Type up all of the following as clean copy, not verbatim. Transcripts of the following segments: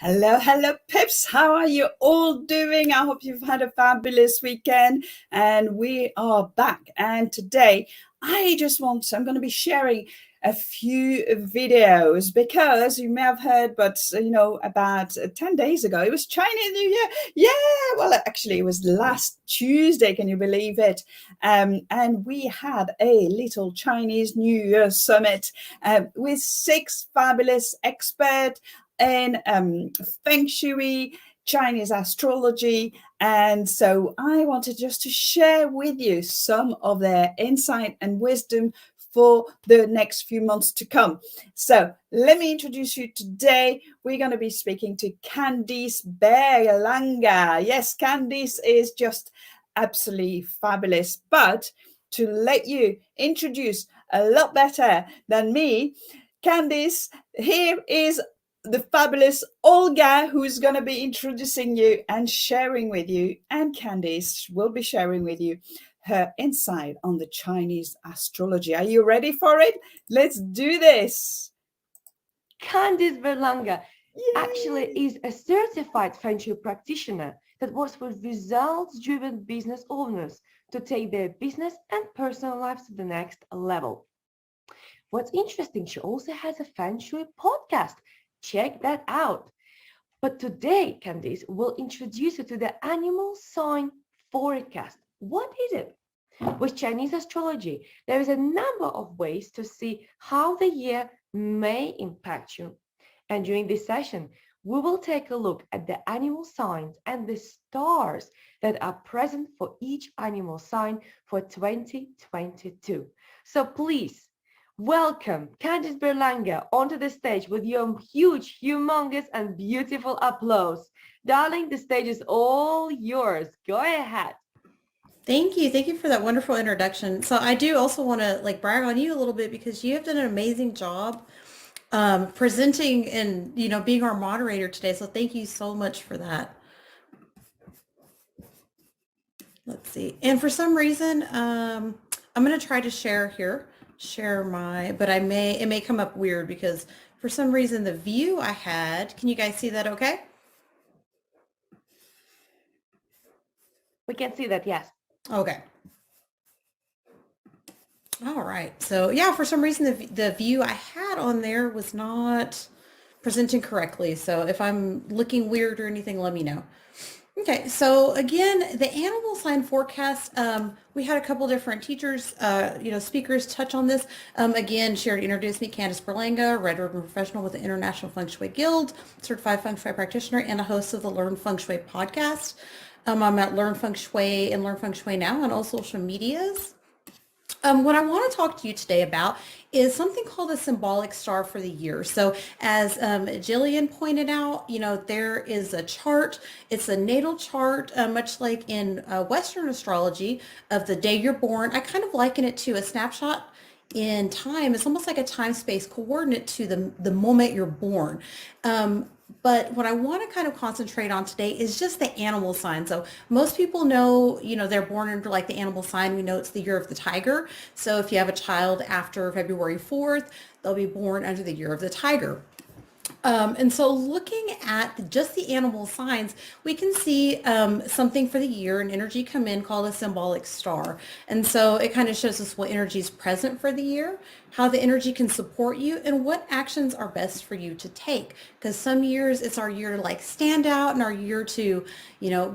Hello, hello, Pips. How are you all doing? I hope you've had a fabulous weekend. And we are back. And today, I'm going to be sharing a few videos because you may have heard, but about 10 days ago, it was Chinese New Year. Yeah, well, actually, it was last Tuesday. Can you believe it? And we had a little Chinese New Year summit with 6 fabulous experts in Feng Shui, Chinese astrology. And so I wanted just to share with you some of their insight and wisdom for the next few months to come. So let me introduce you today. We're going to be speaking to Candice Berlanga. Yes, Candice is just absolutely fabulous. But to let you introduce a lot better than me, Candice, here is the fabulous Olga, who's going to be introducing you and sharing with you, and Candice will be sharing with you her insight on the Chinese astrology. Are you ready for it? Let's do this. Candice Berlanga actually is a certified Feng Shui practitioner that works with results-driven business owners to take their business and personal lives to the next level. What's interesting, she also has a Feng Shui podcast. Check that out. But today, Candice will introduce you to the animal sign forecast. What is it? With Chinese astrology, there is a number of ways to see how the year may impact you. And during this session, we will take a look at the animal signs and the stars that are present for each animal sign for 2022. So please, welcome Candice Berlanga onto the stage with your huge, humongous, and beautiful applause. Darling, the stage is all yours. Go ahead. Thank you. Thank you for that wonderful introduction. So I do also want to brag on you a little bit because you have done an amazing job presenting and, being our moderator today. So thank you so much for that. Let's see. And for some reason, I'm going to try to share but it may come up weird because for some reason the view I had, can you guys see that okay? We can see that, yes. Okay. All right. So yeah, for some reason the view I had on there was not presenting correctly. So if I'm looking weird or anything, let me know. Okay, so again, the animal sign forecast, we had a couple different teachers, speakers touch on this. Again, she already introduced me, Candice Berlanga, Red Ribbon Professional with the International Feng Shui Guild, certified Feng Shui practitioner, and a host of the Learn Feng Shui podcast. I'm at Learn Feng Shui and Learn Feng Shui Now on all social medias. What I want to talk to you today about is something called a symbolic star for the year. So as Jillian pointed out, there is a chart. It's a natal chart, much like in Western astrology of the day you're born. I kind of liken it to a snapshot in time. It's almost like a time-space coordinate to the moment you're born. But what I want to kind of concentrate on today is just the animal sign. So most people know, they're born under the animal sign. We know it's the year of the tiger. So if you have a child after February 4th, they'll be born under the year of the tiger. And so looking at just the animal signs, we can see something for the year, an energy come in called a symbolic star. And so it kind of shows us what energy is present for the year, how the energy can support you, and what actions are best for you to take. Because some years it's our year to stand out and our year to,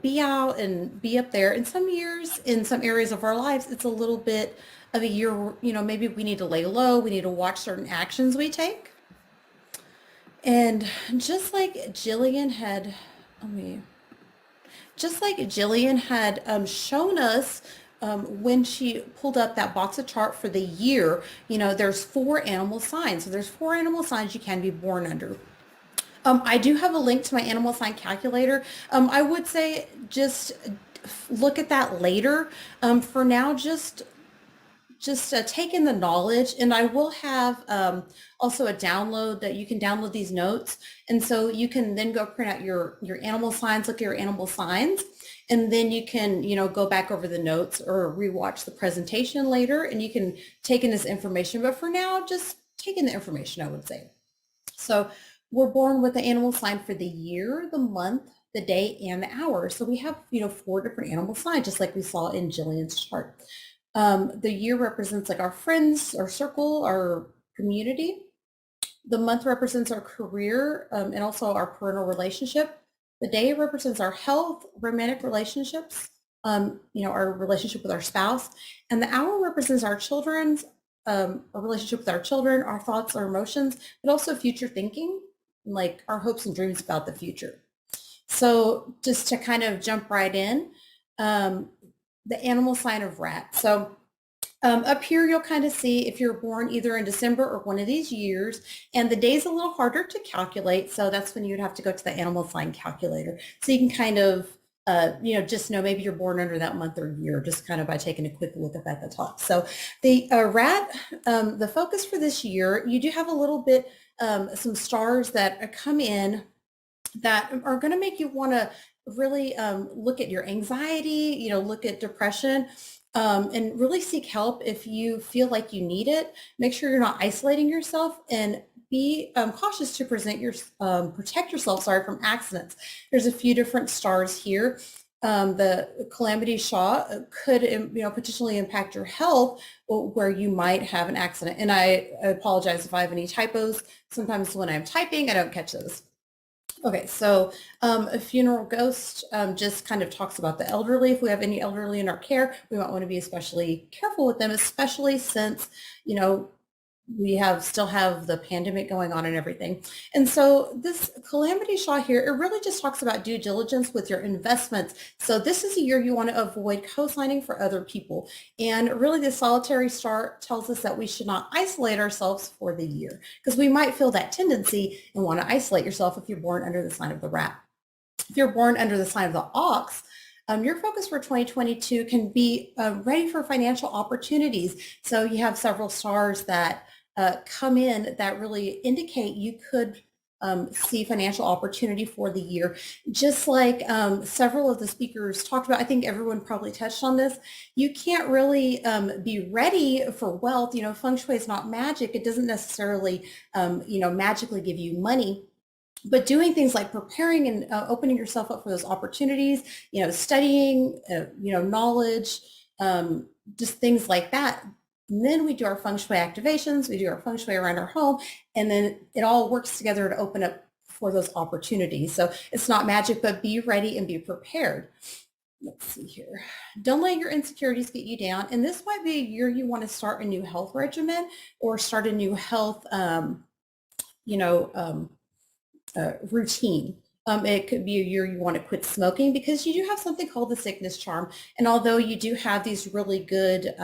be out and be up there. And some years in some areas of our lives, it's a little bit of a year where, maybe we need to lay low, we need to watch certain actions we take. And just like Jillian had shown us when she pulled up that box of chart for the year, there's 4 animal signs. So there's 4 animal signs you can be born under. I do have a link to my animal sign calculator. I would say just look at that later. For now, just take in the knowledge, and I will have also a download that you can download these notes, and so you can then go print out your animal signs, look at your animal signs, and then you can go back over the notes or rewatch the presentation later, and you can take in this information. But for now, just take in the information, I would say. So we're born with the animal sign for the year, the month, the day, and the hour. So we have, 4 different animal signs, just like we saw in Jillian's chart. The year represents like our friends, our circle, our community. The month represents our career and also our parental relationship. The day represents our health, romantic relationships, our relationship with our spouse. And the hour represents our children's, our relationship with our children, our thoughts, our emotions, but also future thinking, like our hopes and dreams about the future. So just to kind of jump right in, the animal sign of rat. So up here, you'll kind of see if you're born either in December or one of these years, and the day's a little harder to calculate. So that's when you'd have to go to the animal sign calculator. So you can kind of, just know maybe you're born under that month or year, just kind of by taking a quick look up at the top. So the rat, the focus for this year, you do have a little bit, some stars that come in that are going to make you want to really look at your anxiety, look at depression, and really seek help if you feel like you need it. Make sure you're not isolating yourself, and be cautious to protect yourself, from accidents. There's a few different stars here. The calamity Shaw could, potentially impact your health, where you might have an accident. And I apologize if I have any typos. Sometimes when I'm typing, I don't catch those. Okay, so a funeral ghost just kind of talks about the elderly. If we have any elderly in our care, we might want to be especially careful with them, especially since, we still have the pandemic going on and everything. And so this calamity Shaw here, it really just talks about due diligence with your investments. So this is a year you want to avoid co-signing for other people. And really the solitary star tells us that we should not isolate ourselves for the year, because we might feel that tendency and want to isolate yourself if you're born under the sign of the rat. If you're born under the sign of the ox, your focus for 2022 can be ready for financial opportunities. So you have several stars that come in that really indicate you could see financial opportunity for the year. Just like several of the speakers talked about, I think everyone probably touched on this, you can't really be ready for wealth. Feng Shui is not magic. It doesn't necessarily, magically give you money. But doing things like preparing and opening yourself up for those opportunities, studying, knowledge, just things like that. And then we do our feng shui activations, we do our feng shui around our home, and then it all works together to open up for those opportunities. So it's not magic, but be ready and be prepared. Let's see here. Don't let your insecurities get you down. And this might be a year you want to start a new health regimen or start a new health, routine. It could be a year you want to quit smoking, because you do have something called the sickness charm. And although you do have these really good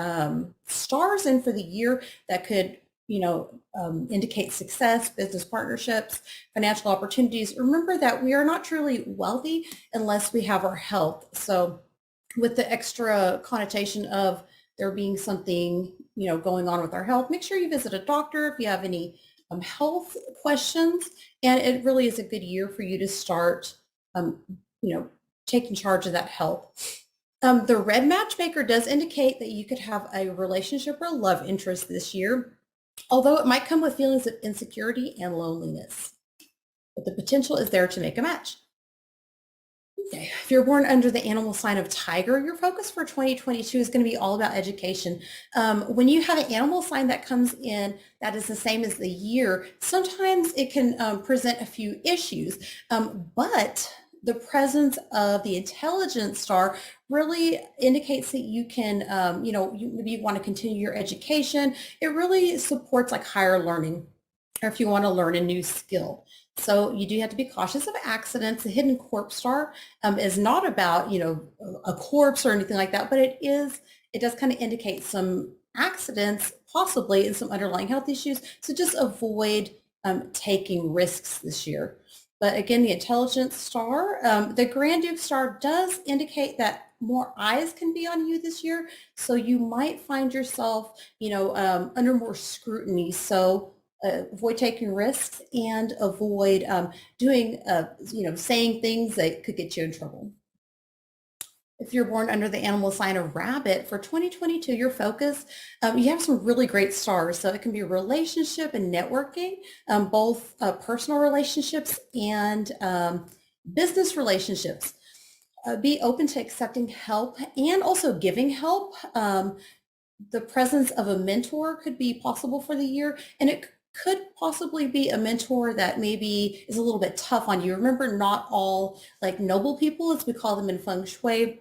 stars in for the year that could, indicate success, business partnerships, financial opportunities, remember that we are not truly wealthy unless we have our health. So with the extra connotation of there being something, going on with our health, make sure you visit a doctor if you have any health questions. And it really is a good year for you to start, taking charge of that health. The red matchmaker does indicate that you could have a relationship or love interest this year, although it might come with feelings of insecurity and loneliness. But the potential is there to make a match. Okay. If you're born under the animal sign of tiger, your focus for 2022 is going to be all about education. When you have an animal sign that comes in that is the same as the year, sometimes it can present a few issues, but the presence of the intelligence star really indicates that you can, maybe you want to continue your education. It really supports like higher learning, or if you want to learn a new skill. So you do have to be cautious of accidents. The hidden corpse star is not about, a corpse or anything like that, but it does kind of indicate some accidents possibly and some underlying health issues. So just avoid taking risks this year. But again, the intelligence star, the Grand Duke star does indicate that more eyes can be on you this year. So you might find yourself, under more scrutiny. So avoid taking risks and avoid doing, saying things that could get you in trouble. If you're born under the animal sign of rabbit, for 2022, your focus, you have some really great stars. So it can be relationship and networking, both personal relationships and business relationships. Be open to accepting help and also giving help. The presence of a mentor could be possible for the year, and it could possibly be a mentor that maybe is a little bit tough on you. Remember, not all like noble people, as we call them in feng shui,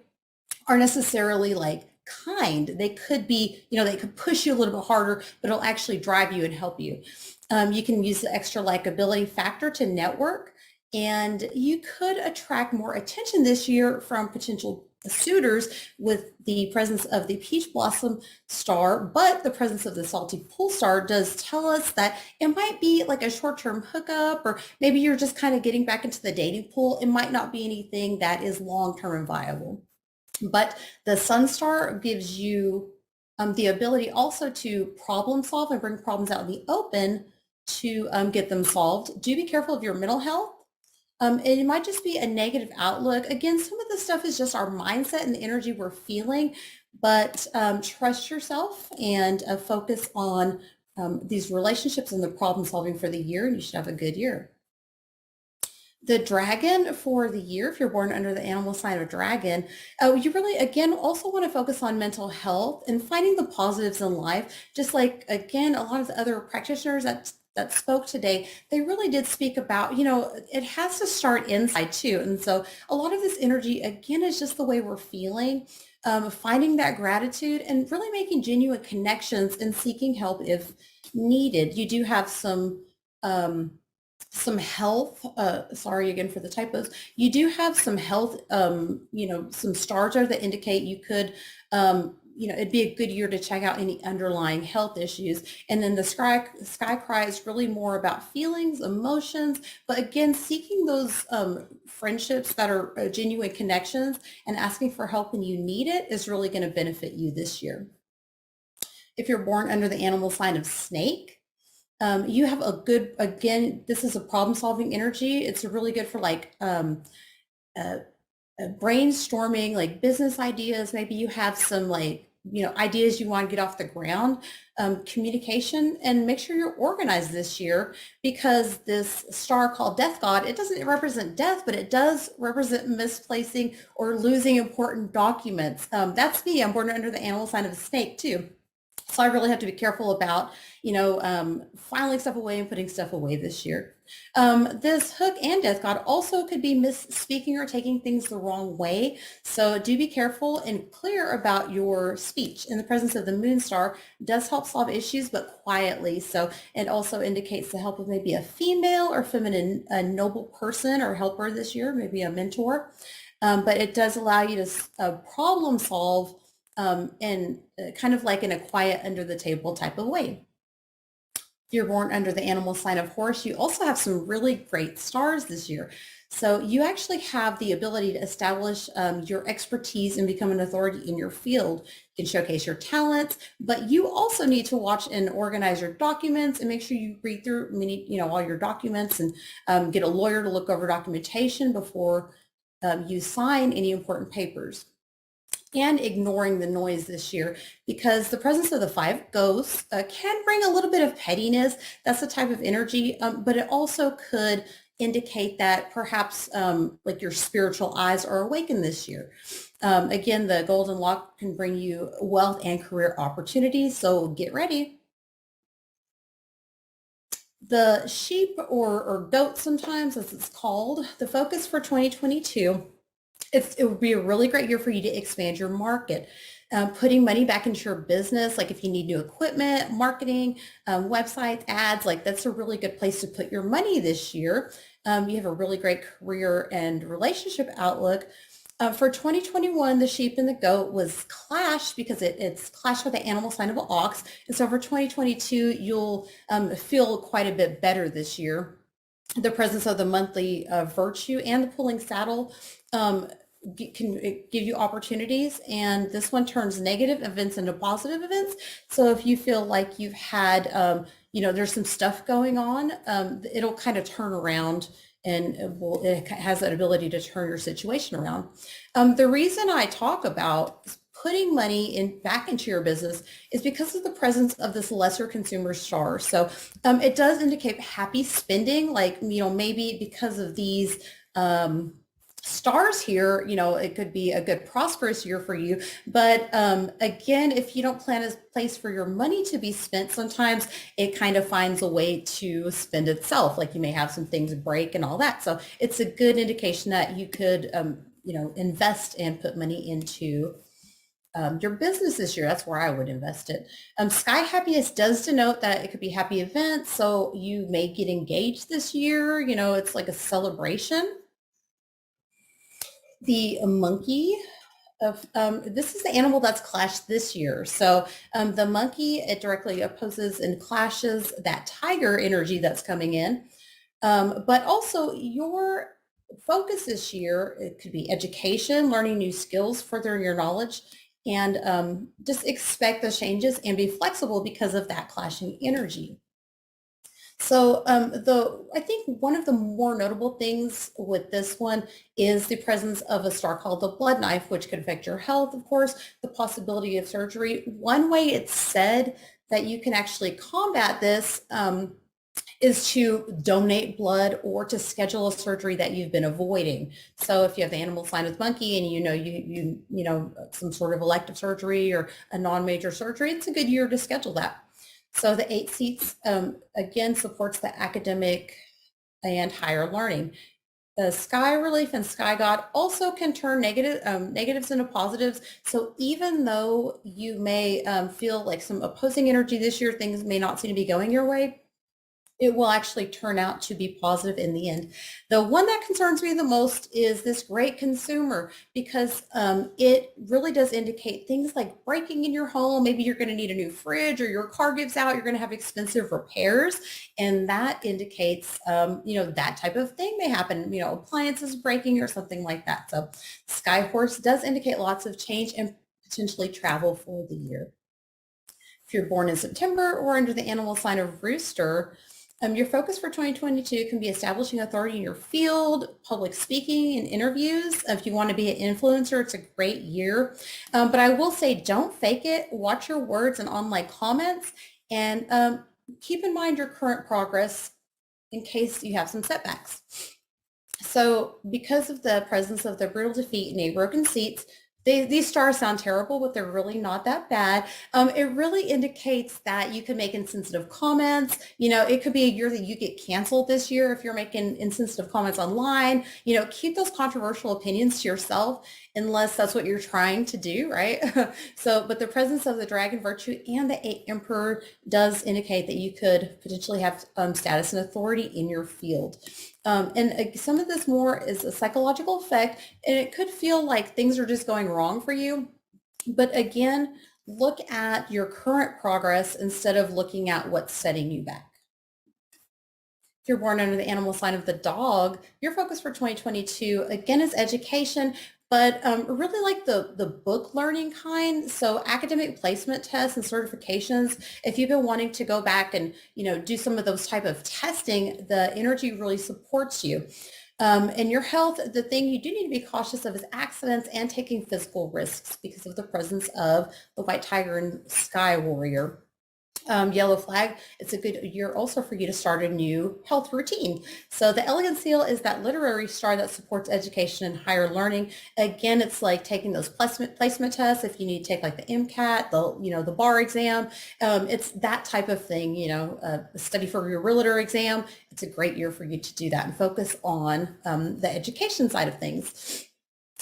are necessarily like kind. They could be, they could push you a little bit harder, but it'll actually drive you and help you. You can use the extra likability factor to network, and you could attract more attention this year from potential suitors with the presence of the peach blossom star, but the presence of the salty pole star does tell us that it might be like a short-term hookup, or maybe you're just kind of getting back into the dating pool. It might not be anything that is long-term and viable. But the sun star gives you the ability also to problem solve and bring problems out in the open to get them solved. Do be careful of your mental health. It might just be a negative outlook. Again, some of the stuff is just our mindset and the energy we're feeling, but trust yourself and focus on these relationships and the problem solving for the year, and you should have a good year. The dragon for the year, if you're born under the animal sign of dragon, you really, again, also want to focus on mental health and finding the positives in life. Just like, again, a lot of the other practitioners that spoke today, they really did speak about, it has to start inside too. And so a lot of this energy, again, is just the way we're feeling, finding that gratitude and really making genuine connections and seeking help if needed. You do have some health, sorry again for the typos, you do have some health, some stars there that indicate you could, it'd be a good year to check out any underlying health issues. And then the sky cry is really more about feelings, emotions, but again, seeking those friendships that are genuine connections and asking for help when you need it is really going to benefit you this year. If you're born under the animal sign of snake, you have a good, again, this is a problem-solving energy. It's really good for like brainstorming, like business ideas. Maybe you have some like, ideas you want to get off the ground, communication, and make sure you're organized this year, because this star called Death God, it doesn't represent death, but it does represent misplacing or losing important documents. That's me. I'm born under the animal sign of a snake too. So I really have to be careful about, filing stuff away and putting stuff away this year. This hook and Death God also could be misspeaking or taking things the wrong way. So do be careful and clear about your speech. In the presence of the moon star does help solve issues, but quietly. So it also indicates the help of maybe a female or feminine, a noble person or helper this year, maybe a mentor. But it does allow you to problem solve and kind of like in a quiet under the table type of way. If you're born under the animal sign of horse, you also have some really great stars this year. So you actually have the ability to establish your expertise and become an authority in your field. You can showcase your talents, but you also need to watch and organize your documents and make sure you read through all your documents and get a lawyer to look over documentation before you sign any important papers. And ignoring the noise this year, because the presence of the 5 ghosts can bring a little bit of pettiness. That's the type of energy, but it also could indicate that perhaps like your spiritual eyes are awakened this year. Again, the golden lock can bring you wealth and career opportunities, so get ready. The sheep or goat sometimes, as it's called, the focus for 2022, it would be a really great year for you to expand your market. Putting money back into your business, like if you need new equipment, marketing, websites, ads, like that's a really good place to put your money this year. You have a really great career and relationship outlook. For 2021, the sheep and the goat was clashed because it's clashed with the animal sign of an ox. And so for 2022, you'll feel quite a bit better this year. The presence of the monthly virtue and the pulling saddle can give you opportunities, and this one turns negative events into positive events. So if you feel like you've had, there's some stuff going on, it'll kind of turn around and it has that ability to turn your situation around. The reason I talk about putting money back into your business is because of the presence of this lesser consumer star. So it does indicate happy spending, like, maybe because of these stars here, it could be a good prosperous year for you. But again, if you don't plan a place for your money to be spent, sometimes it kind of finds a way to spend itself. Like you may have some things break and all that. So it's a good indication that you could, invest and put money into your business this year. That's where I would invest it. Sky happiness does denote that it could be happy events. So you may get engaged this year. It's like a celebration. The monkey of this is the animal that's clashed this year. So the monkey, it directly opposes and clashes that tiger energy that's coming in. But also your focus this year, it could be education, learning new skills, furthering your knowledge, and just expect the changes and be flexible because of that clashing energy. So I think one of the more notable things with this one is the presence of a star called the blood knife, which could affect your health, of course, the possibility of surgery. One way it's said that you can actually combat this is to donate blood or to schedule a surgery that you've been avoiding. So if you have the animal sign with monkey and you know some sort of elective surgery or a non-major surgery, it's a good year to schedule that. So the 8 seats, again, supports the academic and higher learning. The sky relief and sky god also can turn negatives into positives. So even though you may feel like some opposing energy this year, things may not seem to be going your way, it will actually turn out to be positive in the end. The one that concerns me the most is this great consumer, because it really does indicate things like breaking in your home. Maybe you're going to need a new fridge, or your car gives out, you're going to have expensive repairs. And that indicates, that type of thing may happen, appliances breaking or something like that. So Sky Horse does indicate lots of change and potentially travel for the year. If you're born in September or under the animal sign of Rooster, your focus for 2022 can be establishing authority in your field, public speaking and interviews. If you want to be an influencer, it's a great year. But I will say, don't fake it. Watch your words and online comments, and keep in mind your current progress in case you have some setbacks. So because of the presence of the brutal defeat and 8 broken seats, these stars sound terrible, but they're really not that bad. It really indicates that you can make insensitive comments. It could be a year that you get canceled this year if you're making insensitive comments online. Keep those controversial opinions to yourself unless that's what you're trying to do, right? But the presence of the dragon virtue and the 8 emperor does indicate that you could potentially have status and authority in your field. And some of this more is a psychological effect, and it could feel like things are just going wrong for you. But again, look at your current progress instead of looking at what's setting you back. If you're born under the animal sign of the dog, your focus for 2022, again, is education, but really like the book learning kind. So academic placement tests and certifications, if you've been wanting to go back and, do some of those type of testing, the energy really supports you. And your health, the thing you do need to be cautious of is accidents and taking physical risks because of the presence of the white tiger and sky warrior. Yellow flag, it's a good year also for you to start a new health routine. So the elegant seal is that literary star that supports education and higher learning. Again, it's like taking those placement tests. If you need to take like the MCAT, the bar exam, it's that type of thing, study for your realtor exam. It's a great year for you to do that and focus on the education side of things.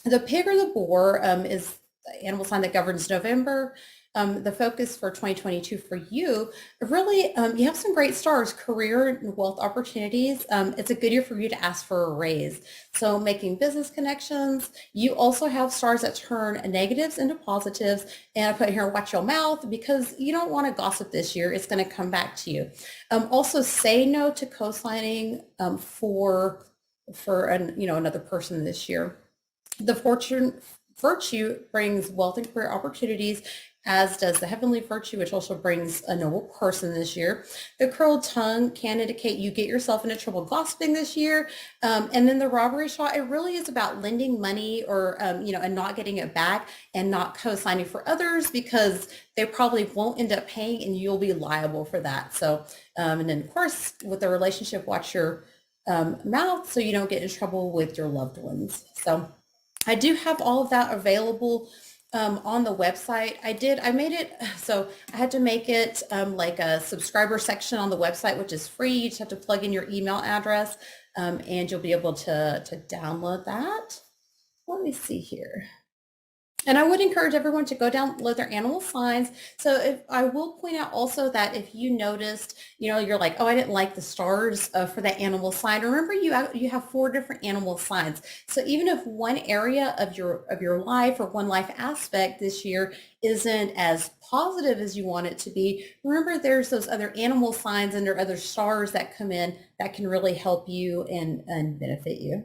The pig or the boar is the animal sign that governs November. The focus for 2022 for you, really, you have some great stars, career and wealth opportunities. It's a good year for you to ask for a raise. So making business connections. You also have stars that turn negatives into positives. And I put here, watch your mouth, because you don't want to gossip this year. It's going to come back to you. Also say no to co-signing for another person this year. The fortune virtue brings wealth and career opportunities. as does the heavenly virtue, which also brings a noble person this year. The curled tongue can indicate you get yourself into trouble gossiping this year. And then the robbery shot, it really is about lending money or, and not getting it back and not co-signing for others because they probably won't end up paying and you'll be liable for that. So, and then of course, with the relationship, watch your mouth so you don't get in trouble with your loved ones. So I do have all of that available on the website. I made it, so I had to make it like a subscriber section on the website, which is free. You just have to plug in your email address and you'll be able to download that. Let me see here. And I would encourage everyone to go download their animal signs. So if I will point out also that if you noticed, you're like, oh, I didn't like the stars for that animal sign. Remember, you have 4 different animal signs. So even if one area of your life or one life aspect this year isn't as positive as you want it to be, remember there's those other animal signs and there are other stars that come in that can really help you and benefit you.